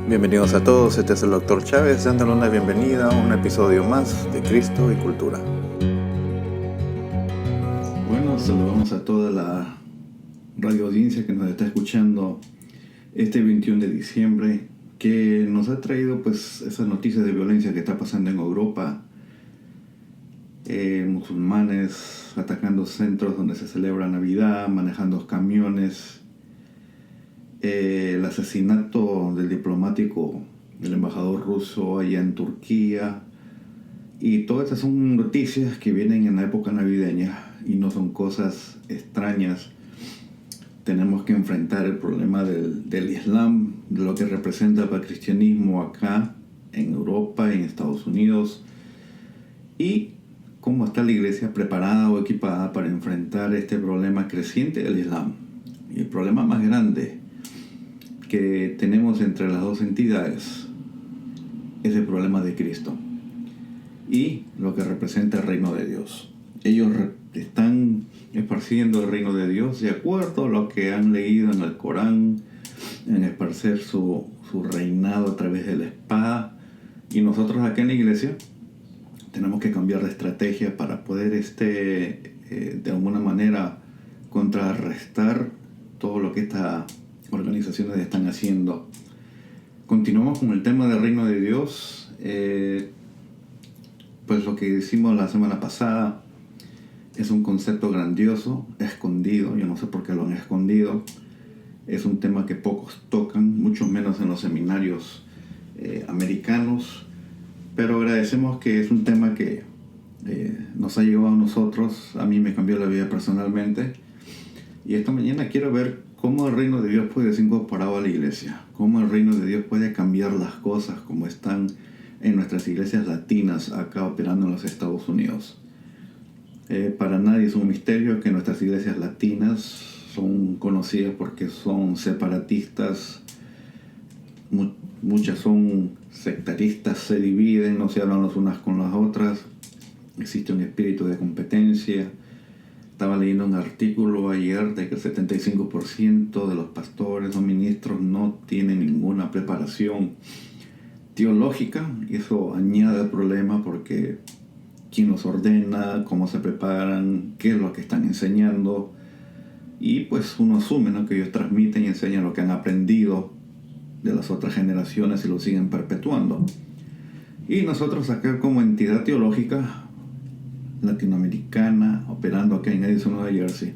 Bienvenidos a todos, este es el Dr. Chávez dándole una bienvenida a un episodio más de Cristo y Cultura. Bueno, saludamos a toda la radio audiencia que nos está escuchando este 21 de diciembre, que nos ha traído pues esas noticias de violencia que está pasando en Europa, musulmanes atacando centros donde se celebra Navidad, manejando camiones, el asesinato del diplomático, del embajador ruso allá en Turquía, y todas estas son noticias que vienen en la época navideña y no son cosas extrañas. Tenemos que enfrentar el problema del Islam, de lo que representa para el cristianismo acá en Europa, en Estados Unidos, y cómo está la iglesia preparada o equipada para enfrentar este problema creciente del Islam. Y el problema más grande que tenemos entre las dos entidades es el problema de Cristo y lo que representa el reino de Dios. Ellos están esparciendo el reino de Dios de acuerdo a lo que han leído en el Corán, en esparcer su reinado a través de la espada, y nosotros acá en la iglesia tenemos que cambiar de estrategia para poder de alguna manera contrarrestar todo lo que estas organizaciones están haciendo. Continuamos con el tema del reino de Dios. Pues lo que hicimos la semana pasada es un concepto grandioso, escondido. Yo no sé por qué lo han escondido. Es un tema que pocos tocan, mucho menos en los seminarios americanos. Pero agradecemos que es un tema que nos ha llegado a nosotros. A mí me cambió la vida personalmente. Y esta mañana quiero ver cómo el reino de Dios puede ser incorporado a la iglesia, cómo el reino de Dios puede cambiar las cosas como están en nuestras iglesias latinas acá operando en los Estados Unidos. Para nadie es un misterio que nuestras iglesias latinas son conocidas porque son separatistas, muchas son sectaristas, se dividen, no se hablan las unas con las otras, existe un espíritu de competencia. Estaba leyendo un artículo ayer de que el 75% de los pastores o ministros no tienen ninguna preparación teológica, y eso añade el problema porque quién los ordena, cómo se preparan, qué es lo que están enseñando, y pues uno asume, ¿no?, que ellos transmiten y enseñan lo que han aprendido de las otras generaciones y lo siguen perpetuando. Y nosotros acá como entidad teológica latinoamericana operando acá en Edison, Nueva Jersey,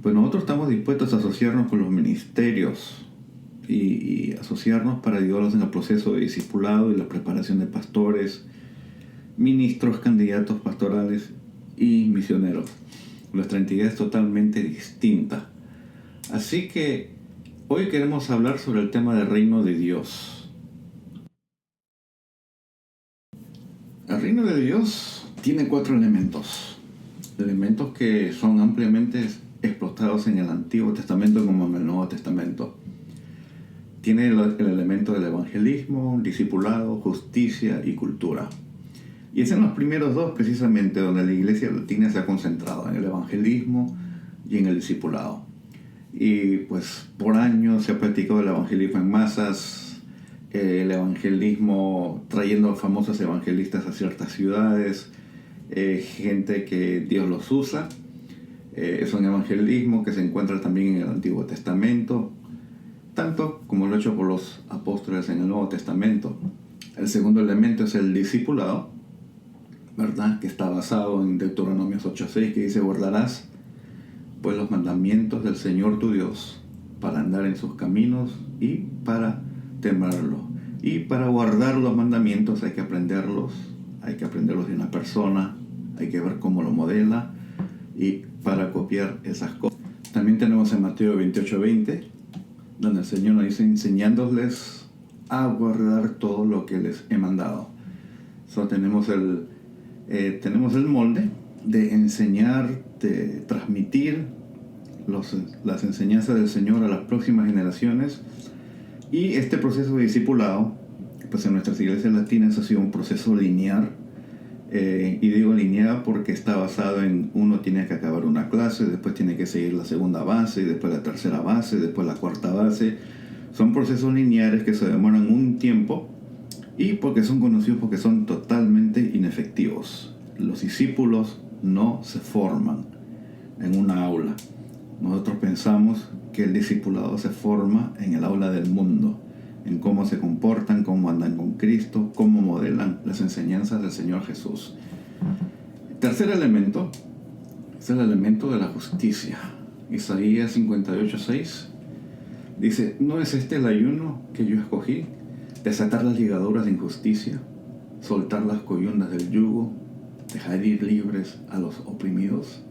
pues nosotros estamos dispuestos a asociarnos con los ministerios y asociarnos para ayudarlos en el proceso de discipulado y la preparación de pastores, ministros, candidatos pastorales y misioneros. Nuestra entidad es totalmente distinta. Así que hoy queremos hablar sobre el tema del reino de Dios. El reino de Dios tiene 4 elementos que son ampliamente explotados en el Antiguo Testamento como en el Nuevo Testamento. Tiene el elemento del evangelismo, discipulado, justicia y cultura. Y es en los primeros 2 precisamente donde la iglesia latina se ha concentrado, en el evangelismo y en el discipulado. Y pues por años se ha practicado el evangelismo en masas, el evangelismo trayendo famosos evangelistas a ciertas ciudades, gente que Dios los usa. Es un evangelismo que se encuentra también en el Antiguo Testamento, tanto como lo hecho por los apóstoles en el Nuevo Testamento. El segundo elemento es el discipulado, ¿verdad?, que está basado en Deuteronomio 8:6, que dice: guardarás pues los mandamientos del Señor tu Dios para andar en sus caminos y para temerlo. Y para guardar los mandamientos hay que aprenderlos de una persona, hay que ver cómo lo modela y para copiar esas cosas. También tenemos en Mateo 28:20, donde el Señor nos dice: enseñándoles a guardar todo lo que les he mandado. Tenemos el molde de enseñar, de transmitir las enseñanzas del Señor a las próximas generaciones. Y este proceso de discipulado, pues en nuestras iglesias latinas ha sido un proceso lineal. Y digo lineal porque está basado en uno tiene que acabar una clase, después tiene que seguir la segunda base, y después la tercera base, después la cuarta base, Son procesos lineares que se demoran un tiempo y porque son conocidos porque son totalmente inefectivos. Los discípulos no se forman en una aula. Nosotros pensamos que el discipulado se forma en el aula del mundo, en cómo se comportan, cómo andan con Cristo, cómo modelan las enseñanzas del Señor Jesús. El tercer elemento es el elemento de la justicia. Isaías 58:6 dice: ¿no es este el ayuno que yo escogí? Desatar las ligaduras de injusticia, soltar las coyundas del yugo, dejar ir libres a los oprimidos.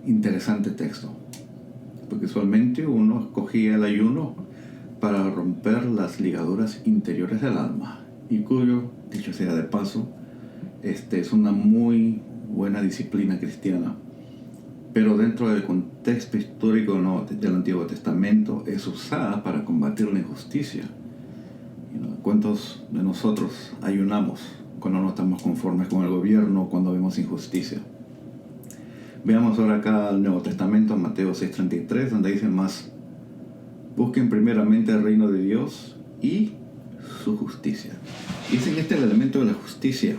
Interesante texto, porque usualmente uno escogía el ayuno para romper las ligaduras interiores del alma, y cuyo, dicho sea de paso, es una muy buena disciplina cristiana, pero dentro del contexto histórico del Antiguo Testamento es usada para combatir la injusticia. ¿Cuántos de nosotros ayunamos cuando no estamos conformes con el gobierno, cuando vemos injusticia? Veamos ahora acá el Nuevo Testamento, Mateo 6:33, donde dice más: busquen primeramente el reino de Dios y su justicia. Dicen este es el elemento de la justicia,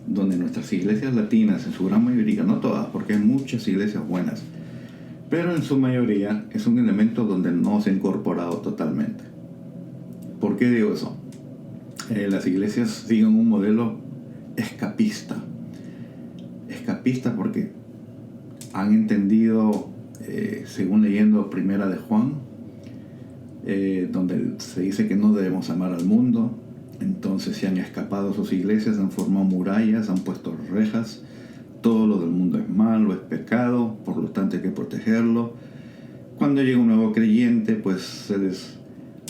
donde nuestras iglesias latinas, en su gran mayoría, no todas, porque hay muchas iglesias buenas, pero en su mayoría es un elemento donde no se ha incorporado totalmente. ¿Por qué digo eso? Las iglesias siguen un modelo escapista. Escapista porque han entendido, según leyendo Primera de Juan, donde se dice que no debemos amar al mundo. Entonces se han escapado sus iglesias, han formado murallas, han puesto rejas. Todo lo del mundo es malo, es pecado, por lo tanto hay que protegerlo. Cuando llega un nuevo creyente, pues se les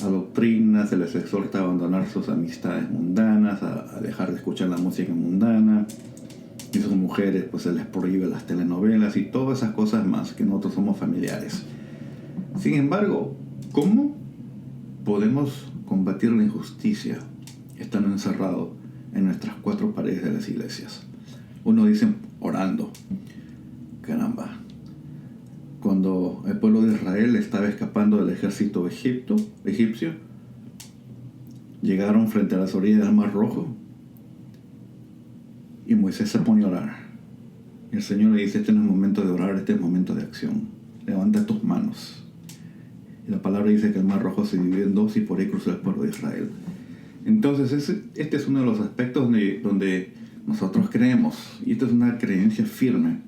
adoctrina, se les exhorta a abandonar sus amistades mundanas, a dejar de escuchar la música mundana. Y sus mujeres, pues se les prohíbe las telenovelas y todas esas cosas más que nosotros somos familiares. Sin embargo, ¿cómo podemos combatir la injusticia estando encerrados en nuestras cuatro paredes de las iglesias? Uno dice orando. Caramba. Cuando el pueblo de Israel estaba escapando del ejército egipcio, llegaron frente a las orillas del Mar Rojo y Moisés se pone a orar. Y el Señor le dice: este no es momento de orar, este es momento de acción. Levanta tus manos. Y la palabra dice que el Mar Rojo se dividió en dos y por ahí cruzó el pueblo de Israel. Entonces este es uno de los aspectos donde nosotros creemos, y esta es una creencia firme,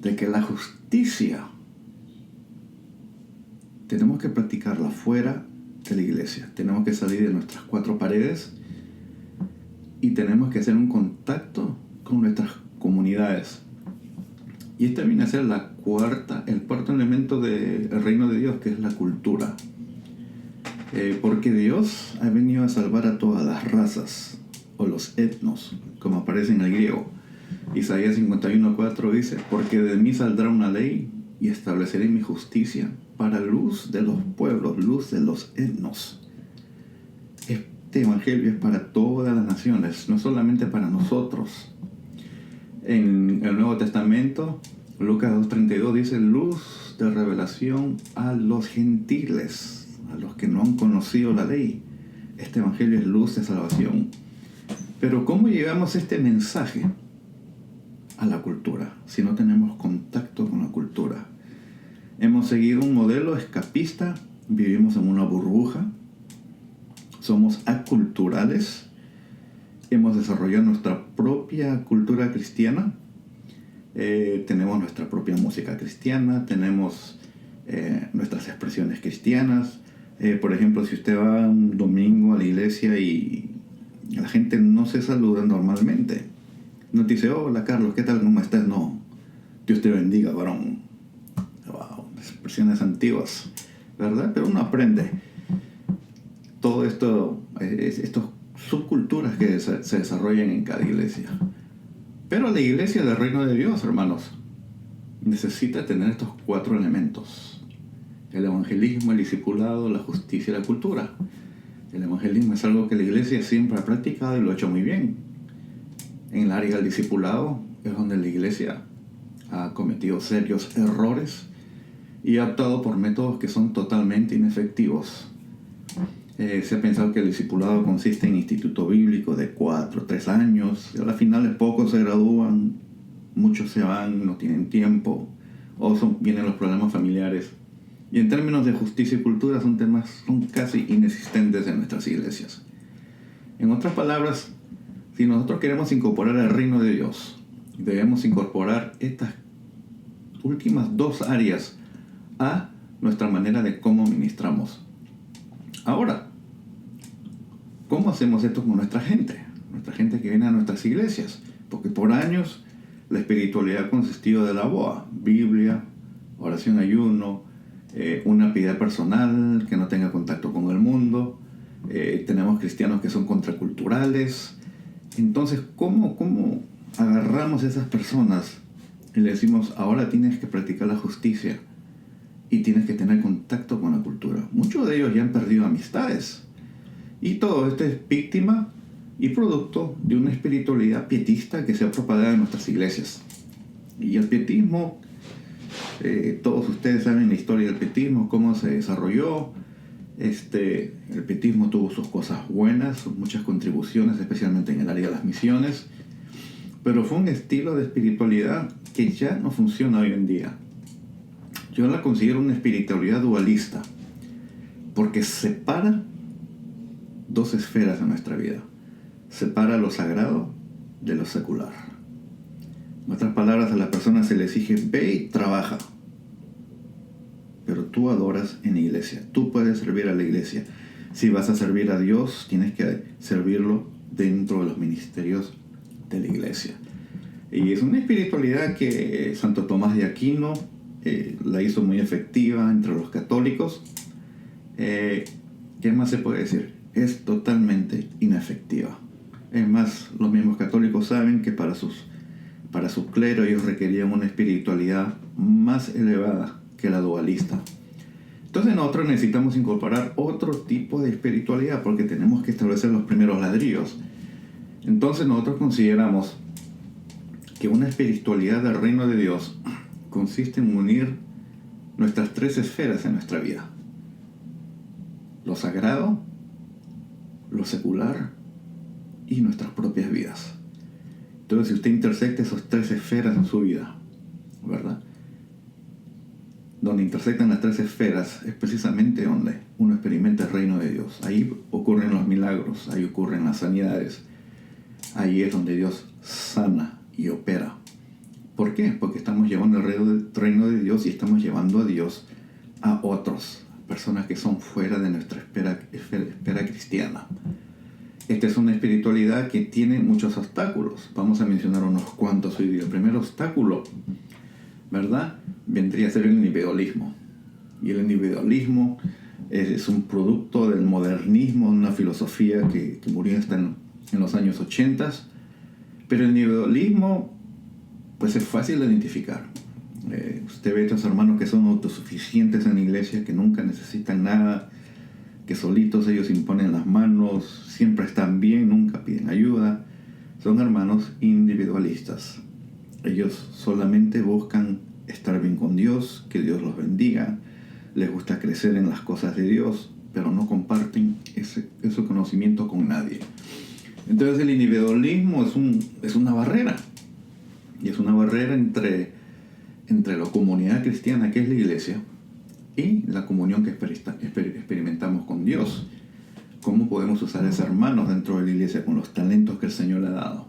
de que la justicia tenemos que practicarla fuera de la iglesia. Tenemos que salir de nuestras cuatro paredes y tenemos que hacer un contacto con nuestras comunidades. Y este viene a ser el cuarto elemento del reino de Dios, que es la cultura. Porque Dios ha venido a salvar a todas las razas, o los etnos, como aparece en el griego. Isaías 51:4 dice: porque de mí saldrá una ley y estableceré mi justicia para luz de los pueblos, luz de los etnos. Este evangelio es para todas las naciones, no solamente para nosotros. En el Nuevo Testamento, Lucas 2:32 dice: luz de revelación a los gentiles, a los que no han conocido la ley. Este evangelio es luz de salvación. Pero ¿cómo llevamos este mensaje a la cultura si no tenemos contacto con la cultura? Hemos seguido un modelo escapista, vivimos en una burbuja, somos aculturales, hemos desarrollado nuestra propia cultura cristiana, tenemos nuestra propia música cristiana, tenemos nuestras expresiones cristianas. Por ejemplo, si usted va un domingo a la iglesia y la gente no se saluda normalmente, no te dice: hola Carlos, ¿qué tal? ¿Cómo estás? No, Dios te bendiga, varón. Wow, expresiones antiguas, ¿verdad? Pero uno aprende todo esto, estas subculturas que se desarrollan en cada iglesia. Pero la iglesia del reino de Dios, hermanos, necesita tener estos cuatro elementos: el evangelismo, el discipulado, la justicia y la cultura. El evangelismo es algo que la iglesia siempre ha practicado y lo ha hecho muy bien. En el área del discipulado es donde la iglesia ha cometido serios errores y ha optado por métodos que son totalmente inefectivos. Se ha pensado que el discipulado consiste en instituto bíblico de 4 o 3 años, y a la final pocos se gradúan, muchos se van, no tienen tiempo, o vienen los problemas familiares. Y en términos de justicia y cultura son casi inexistentes en nuestras iglesias. En otras palabras, si nosotros queremos incorporar el reino de Dios, debemos incorporar estas últimas 2 áreas a nuestra manera de cómo ministramos. Ahora, ¿cómo hacemos esto con nuestra gente? Nuestra gente que viene a nuestras iglesias. Porque por años la espiritualidad ha consistido de la BOA: Biblia, oración, ayuno, una piedad personal que no tenga contacto con el mundo. Tenemos cristianos que son contraculturales. Entonces, ¿cómo agarramos a esas personas y le decimos: ahora tienes que practicar la justicia y tienes que tener contacto con la cultura? Muchos de ellos ya han perdido amistades. Y todo esto es víctima y producto de una espiritualidad pietista que se ha propagado en nuestras iglesias. Y el pietismo, todos ustedes saben la historia del pietismo, cómo se desarrolló. El pietismo tuvo sus cosas buenas, muchas contribuciones, especialmente en el área de las misiones, pero fue un estilo de espiritualidad que ya no funciona hoy en día. Yo la considero una espiritualidad dualista, porque separa 2 esferas de nuestra vida. Separa lo sagrado de lo secular. En otras palabras, a la persona se le exige: ve y trabaja. Pero tú adoras en la iglesia. Tú puedes servir a la iglesia. Si vas a servir a Dios, tienes que servirlo dentro de los ministerios de la iglesia. Y es una espiritualidad que Santo Tomás de Aquino la hizo muy efectiva entre los católicos. ¿Qué más se puede decir? Es totalmente inefectiva. Es más, los mismos católicos saben que para su clero ellos requerían una espiritualidad más elevada que la dualista. Entonces nosotros necesitamos incorporar otro tipo de espiritualidad porque tenemos que establecer los primeros ladrillos. Entonces nosotros consideramos que una espiritualidad del reino de Dios consiste en unir nuestras 3 esferas en nuestra vida: lo sagrado, lo secular y nuestras propias vidas. Entonces, si usted intersecta esas 3 esferas en su vida, ¿verdad? Donde intersectan las 3 esferas es precisamente donde uno experimenta el reino de Dios. Ahí ocurren los milagros, ahí ocurren las sanidades, ahí es donde Dios sana y opera. ¿Por qué? Porque estamos llevando el reino de Dios y estamos llevando a Dios a otros, personas que son fuera de nuestra esfera cristiana. Esta es una espiritualidad que tiene muchos obstáculos. Vamos a mencionar unos cuantos hoy día. El primer obstáculo, ¿verdad?, vendría a ser el individualismo. Y el individualismo es un producto del modernismo, una filosofía que murió hasta en los años 80. Pero el individualismo, pues es fácil de identificar. Usted ve a estos hermanos que son autosuficientes en la iglesia, que nunca necesitan nada, que solitos ellos imponen las manos, siempre están bien, nunca piden ayuda. Son hermanos individualistas. Ellos solamente buscan estar bien con Dios, que Dios los bendiga, les gusta crecer en las cosas de Dios, pero no comparten ese conocimiento con nadie. Entonces el individualismo es una barrera, y es una barrera entre la comunidad cristiana, que es la iglesia, y la comunión que experimentamos con Dios. ¿Cómo podemos usar a esos hermanos dentro de la iglesia con los talentos que el Señor le ha dado?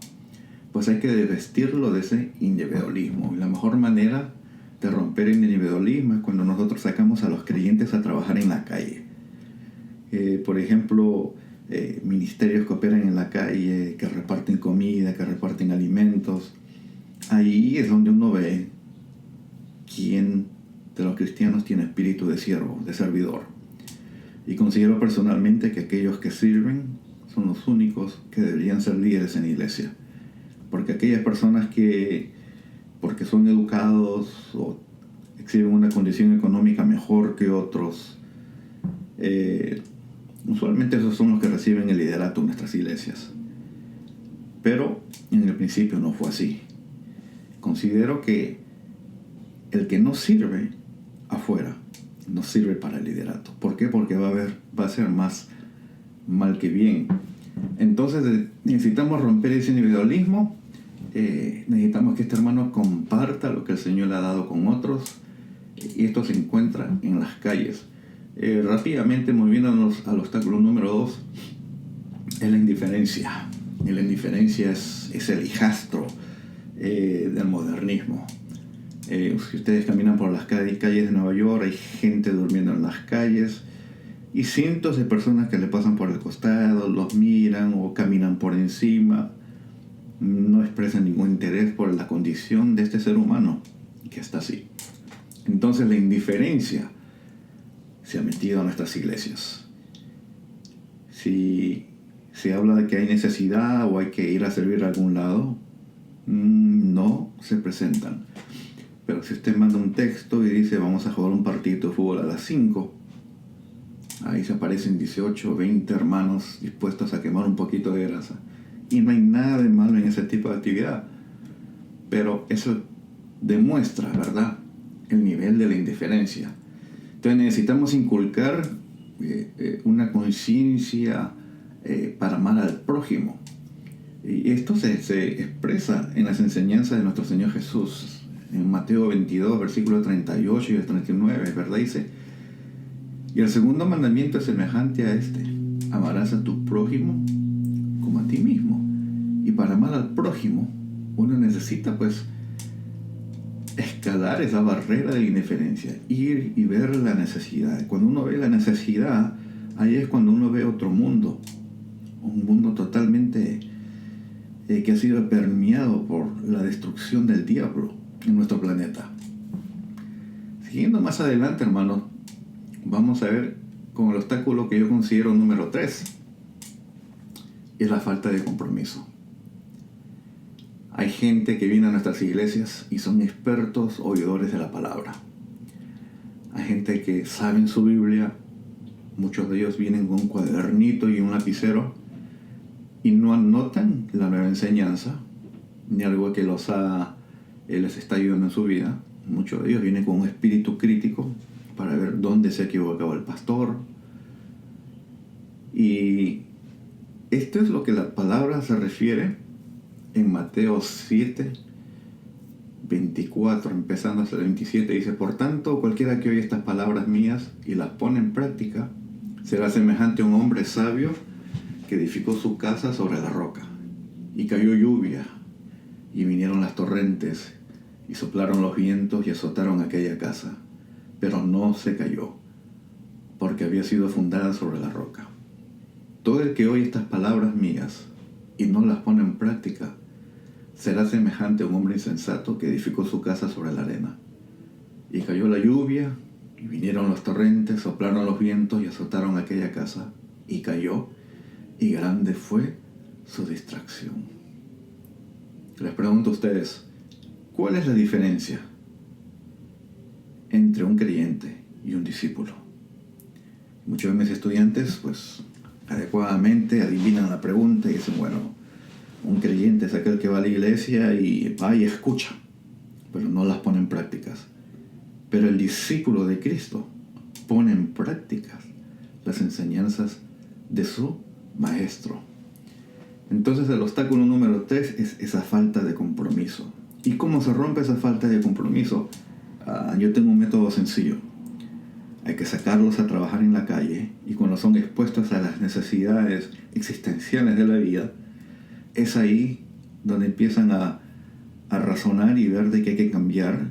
Pues hay que desvestirlo de ese individualismo. Y la mejor manera de romper el individualismo es cuando nosotros sacamos a los creyentes a trabajar en la calle. Por ejemplo, ministerios que operan en la calle, que reparten comida, que reparten alimentos. Ahí es donde uno ve quién de los cristianos tiene espíritu de siervo, de servidor. Y considero personalmente que aquellos que sirven son los únicos que deberían ser líderes en la iglesia. Porque aquellas personas que, porque son educados o exhiben una condición económica mejor que otros, usualmente esos son los que reciben el liderato en nuestras iglesias. Pero en el principio no fue así. Considero que el que no sirve afuera no sirve para el liderato. ¿Por qué? Porque va a ser más mal que bien. Entonces necesitamos romper ese individualismo. Necesitamos que este hermano comparta lo que el Señor le ha dado con otros, y esto se encuentra en las calles. Rápidamente, moviéndonos al obstáculo número 2, es la indiferencia. Y la indiferencia es el hijastro del modernismo. Si ustedes caminan por las calles de Nueva York, hay gente durmiendo en las calles y cientos de personas que le pasan por el costado, los miran o caminan por encima. No expresan ningún interés por la condición de este ser humano que está así. Entonces la indiferencia se ha metido a nuestras iglesias. Si se habla de que hay necesidad o hay que ir a servir a algún lado, no se presentan. Pero si usted manda un texto y dice vamos a jugar un partido de fútbol a las 5, ahí se aparecen 18 o 20 hermanos dispuestos a quemar un poquito de grasa. Y no hay nada de malo en ese tipo de actividad. Pero eso demuestra, ¿verdad?, el nivel de la indiferencia. Entonces necesitamos inculcar una conciencia para amar al prójimo. Y esto se expresa en las enseñanzas de nuestro Señor Jesús. En Mateo 22, versículos 38 y 39, ¿verdad? Dice: y el segundo mandamiento es semejante a este: amarás a tu prójimo como a ti mismo. Y para amar al prójimo, uno necesita pues escalar esa barrera de indiferencia, ir y ver la necesidad. Cuando uno ve la necesidad, ahí es cuando uno ve otro mundo, un mundo totalmente que ha sido permeado por la destrucción del diablo en nuestro planeta. Siguiendo más adelante, hermanos, vamos a ver con el obstáculo que yo considero número 3, es la falta de compromiso. Hay gente que viene a nuestras iglesias y son expertos oidores de la palabra. Hay gente que saben su Biblia, muchos de ellos vienen con un cuadernito y un lapicero y no anotan la nueva enseñanza, ni algo que les está ayudando en su vida. Muchos de ellos vienen con un espíritu crítico para ver dónde se ha equivocado el pastor. Y esto es lo que la palabra se refiere en Mateo 7, 24, empezando hasta el 27, dice: por tanto, cualquiera que oye estas palabras mías y las pone en práctica, será semejante a un hombre sabio que edificó su casa sobre la roca. Y cayó lluvia, y vinieron las torrentes, y soplaron los vientos y azotaron aquella casa. Pero no se cayó, porque había sido fundada sobre la roca. Todo el que oye estas palabras mías y no las pone en práctica, será semejante a un hombre insensato que edificó su casa sobre la arena. Y cayó la lluvia, y vinieron los torrentes, soplaron los vientos y azotaron aquella casa, y cayó, y grande fue su distracción. Les pregunto a ustedes, ¿cuál es la diferencia entre un creyente y un discípulo? Muchos de mis estudiantes, pues, adecuadamente adivinan la pregunta y dicen, bueno, un creyente es aquel que va a la iglesia y va y escucha, pero no las pone en prácticas. Pero el discípulo de Cristo pone en prácticas las enseñanzas de su maestro. Entonces el obstáculo número 3 es esa falta de compromiso. ¿Y cómo se rompe esa falta de compromiso? Yo tengo un método sencillo. Hay que sacarlos a trabajar en la calle, y cuando son expuestos a las necesidades existenciales de la vida, es ahí donde empiezan a razonar y ver de que hay que cambiar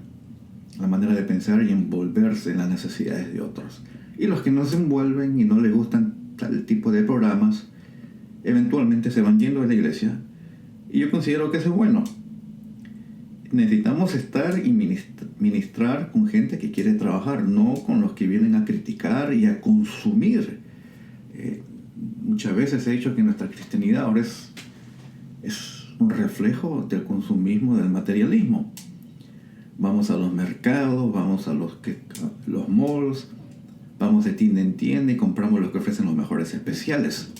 la manera de pensar y envolverse en las necesidades de otros. Y los que no se envuelven y no les gustan tal tipo de programas, eventualmente se van yendo de la iglesia, y yo considero que eso es bueno. Necesitamos estar y ministrar con gente que quiere trabajar, no con los que vienen a criticar y a consumir. Muchas veces he dicho que nuestra cristianidad ahora es un reflejo del consumismo, del materialismo. Vamos a los mercados, vamos a los malls, vamos de tienda en tienda y compramos los que ofrecen los mejores especiales.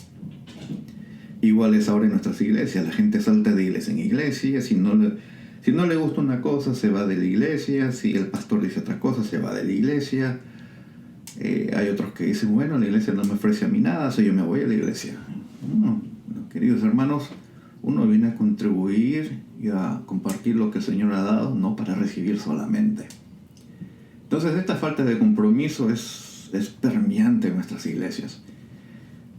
Igual es ahora en nuestras iglesias. La gente salta de iglesia en iglesia. Si Si no le gusta una cosa, se va de la iglesia. Si el pastor dice otra cosa, se va de la iglesia. Hay otros que dicen, bueno, la iglesia no me ofrece a mí nada, so yo me voy a la iglesia. No, queridos hermanos, uno viene a contribuir y a compartir lo que el Señor ha dado, no para recibir solamente. Entonces, esta falta de compromiso es permeante en nuestras iglesias.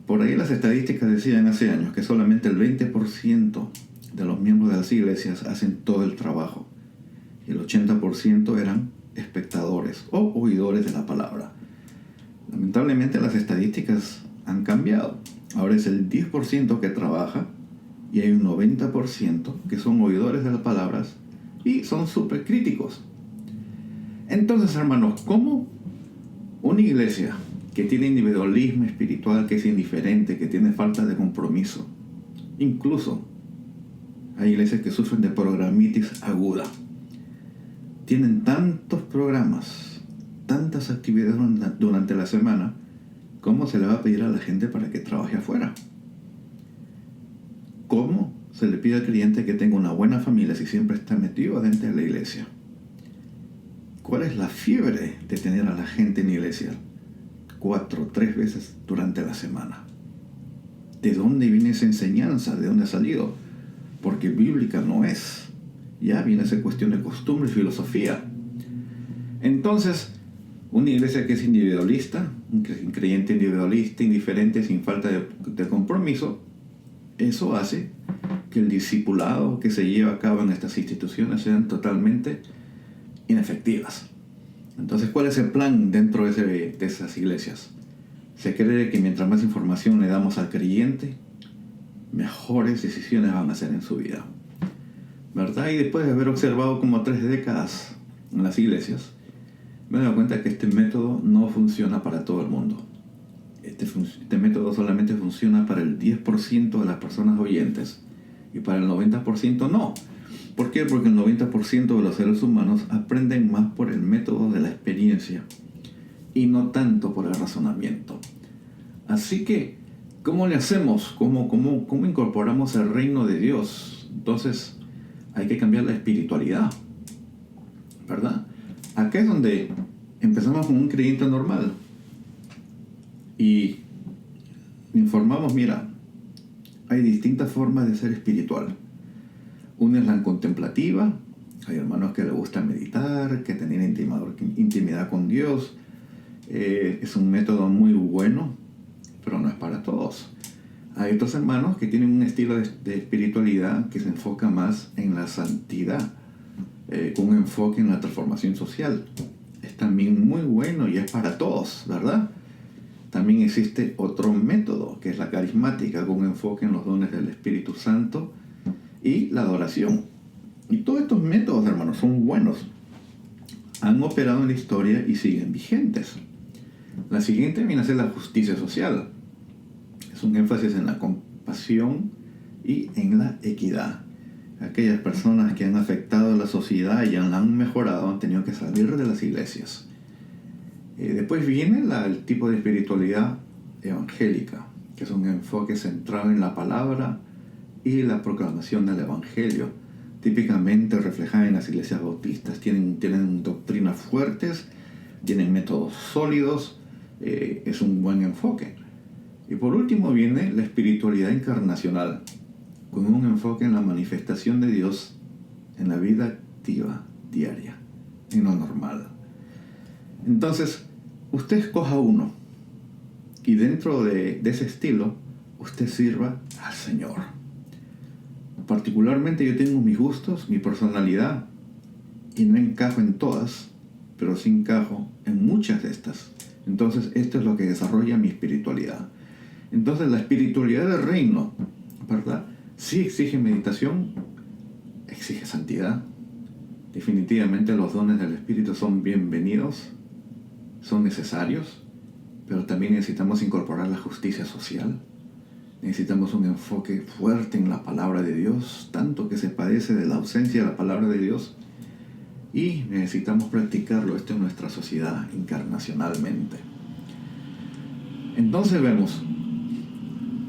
Por ahí las estadísticas decían hace años que solamente el 20% de los miembros de las iglesias hacen todo el trabajo. Y el 80% eran espectadores o oidores de la palabra. Lamentablemente las estadísticas han cambiado. Ahora es el 10% que trabaja y hay un 90% que son oidores de las palabras y son súper críticos. Entonces, hermanos, ¿cómo una iglesia que tiene individualismo espiritual, que es indiferente, que tiene falta de compromiso, incluso hay iglesias que sufren de programitis aguda, tienen tantos programas, tantas actividades durante la semana, ¿cómo se le va a pedir a la gente para que trabaje afuera? ¿Cómo se le pide al cliente que tenga una buena familia si siempre está metido adentro de la iglesia? ¿Cuál es la fiebre de tener a la gente en la iglesia 4, 3 veces durante la semana? ¿De dónde viene esa enseñanza? ¿De dónde ha salido? Porque bíblica no es. Ya viene esa cuestión de costumbre y filosofía. Entonces, una iglesia que es individualista, un creyente individualista, indiferente, sin falta de compromiso, eso hace que el discipulado que se lleva a cabo en estas instituciones sean totalmente inefectivas. Entonces, ¿cuál es el plan dentro de esas iglesias? Se cree que mientras más información le damos al creyente, mejores decisiones van a hacer en su vida, ¿verdad? Y después de haber observado como 3 décadas en las iglesias, me he dado cuenta que este método no funciona para todo el mundo. Este método solamente funciona para el 10% de las personas oyentes y para el 90% no. ¿Por qué? Porque el 90% de los seres humanos aprenden más por el método de la experiencia y no tanto por el razonamiento. Así que, ¿cómo le hacemos? ¿Cómo incorporamos el reino de Dios? Entonces, hay que cambiar la espiritualidad, ¿verdad? Acá es donde empezamos con un creyente normal y informamos, mira, hay distintas formas de ser espiritual. Una es la contemplativa. Hay hermanos que les gusta meditar, que tienen intimidad con Dios. Es un método muy bueno, pero no es para todos. Hay otros hermanos que tienen un estilo de espiritualidad que se enfoca más en la santidad, con un enfoque en la transformación social. Es también muy bueno y es para todos, ¿verdad? También existe otro método, que es la carismática, con un enfoque en los dones del Espíritu Santo y la adoración. Y todos estos métodos, hermanos, son buenos. Han operado en la historia y siguen vigentes. La siguiente viene a ser la justicia social. Es un énfasis en la compasión y en la equidad. Aquellas personas que han afectado a la sociedad y ya la han mejorado han tenido que salir de las iglesias. Después viene el tipo de espiritualidad evangélica, que es un enfoque centrado en la palabra y la proclamación del evangelio, típicamente reflejada en las iglesias bautistas. Tienen doctrinas fuertes, tienen métodos sólidos, es un buen enfoque. Y por último viene la espiritualidad encarnacional, con un enfoque en la manifestación de Dios en la vida activa, diaria, en lo normal. Entonces, usted escoja uno y dentro de ese estilo, usted sirva al Señor. Particularmente yo tengo mis gustos, mi personalidad, y no encajo en todas, pero sí encajo en muchas de estas. Entonces, esto es lo que desarrolla mi espiritualidad. Entonces, la espiritualidad del reino, ¿verdad? Sí exige meditación, exige santidad. Definitivamente los dones del Espíritu son bienvenidos, son necesarios, pero también necesitamos incorporar la justicia social. Necesitamos un enfoque fuerte en la palabra de Dios, tanto que se padece de la ausencia de la palabra de Dios, y necesitamos practicarlo esto en nuestra sociedad encarnacionalmente. Entonces vemos,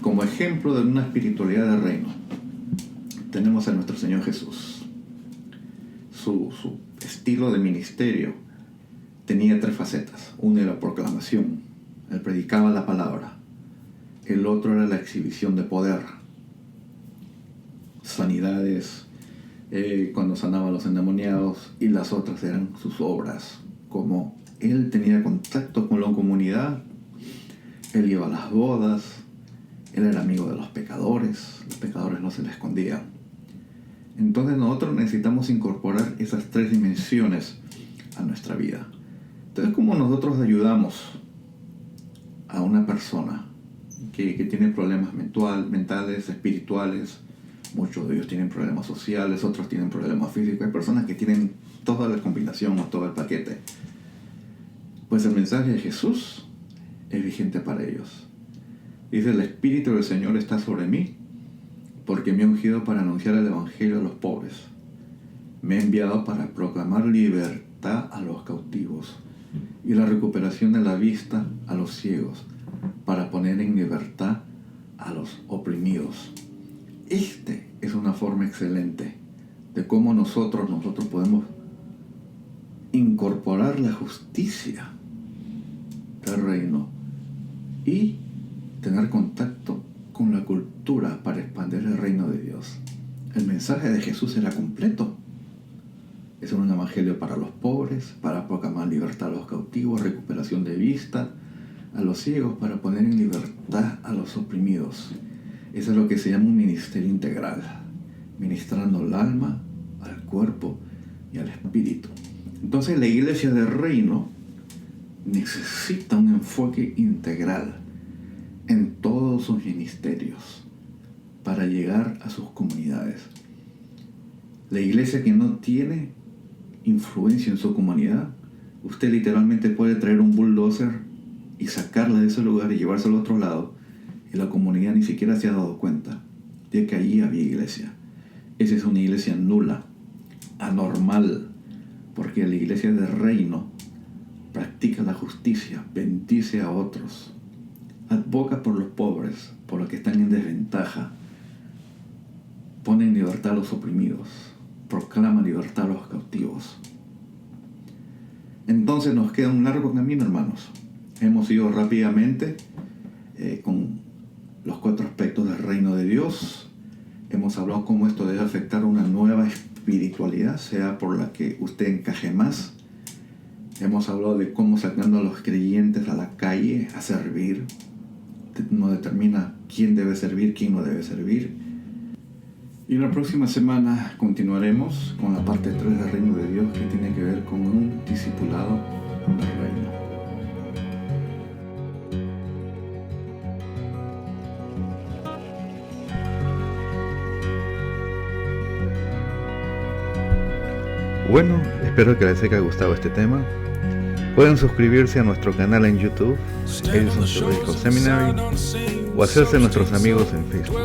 como ejemplo de una espiritualidad del reino, tenemos a nuestro Señor Jesús. su estilo de ministerio tenía 3 facetas. Una era la proclamación, él predicaba la palabra. El otro era la exhibición de poder, sanidades, cuando sanaba a los endemoniados, y las otras eran sus obras. Como él tenía contacto con la comunidad, él iba a las bodas, él era amigo de los pecadores no se le escondían. Entonces nosotros necesitamos incorporar esas 3 dimensiones a nuestra vida. Entonces, ¿cómo nosotros ayudamos a una persona que tiene problemas mentales, espirituales? Muchos de ellos tienen problemas sociales, otros tienen problemas físicos. Hay personas que tienen toda la combinación o todo el paquete. Pues el mensaje de Jesús es vigente para ellos. Dice: el Espíritu del Señor está sobre mí, porque me ha ungido para anunciar el Evangelio a los pobres. Me ha enviado para proclamar libertad a los cautivos y la recuperación de la vista a los ciegos, para poner en libertad a los oprimidos. Este es una forma excelente de cómo nosotros podemos incorporar la justicia del reino y tener contacto con la cultura para expandir el reino de Dios. El mensaje de Jesús era completo. Es un evangelio para los pobres, para proclamar libertad a los cautivos, recuperación de vista a los ciegos, para poner en libertad a los oprimidos. Eso es lo que se llama un ministerio integral, ministrando el alma, al cuerpo y al espíritu. Entonces la iglesia del reino necesita un enfoque integral en todos sus ministerios para llegar a sus comunidades. La iglesia que no tiene influencia en su comunidad, usted literalmente puede traer un bulldozer y sacarla de ese lugar y llevársela a otro lado, y la comunidad ni siquiera se ha dado cuenta de que allí había iglesia. Esa es una iglesia nula, anormal, porque la iglesia del reino practica la justicia, bendice a otros, advoca por los pobres, por los que están en desventaja, pone en libertad a los oprimidos, proclama libertad a los cautivos. Entonces nos queda un largo camino, hermanos. Hemos ido rápidamente con los 4 aspectos del reino de Dios. Hemos hablado cómo esto debe afectar una nueva espiritualidad, sea por la que usted encaje más. Hemos hablado de cómo, sacando a los creyentes a la calle a servir, no determina quién debe servir, quién no debe servir. Y la próxima semana continuaremos con la parte 3 del reino de Dios, que tiene que ver con un discipulado del reino. Bueno, espero que les haya gustado este tema. Pueden suscribirse a nuestro canal en YouTube, Edison Theological Seminary, o hacerse nuestros amigos en Facebook.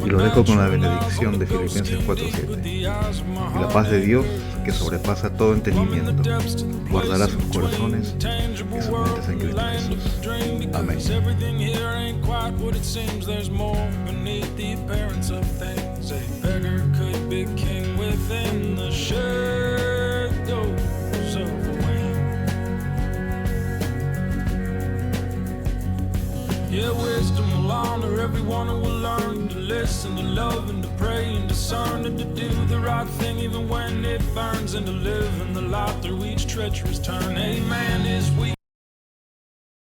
Y los dejo con la benedicción de Filipenses 4:7. Y la paz de Dios, que sobrepasa todo entendimiento, guardará sus corazones y sus mentes en Cristo Jesús. Amén. Yeah, wisdom will honor everyone who will learn to listen, to love, and to pray, and discern, and to do the right thing even when it burns, and to live in the light through each treacherous turn. Amen is we.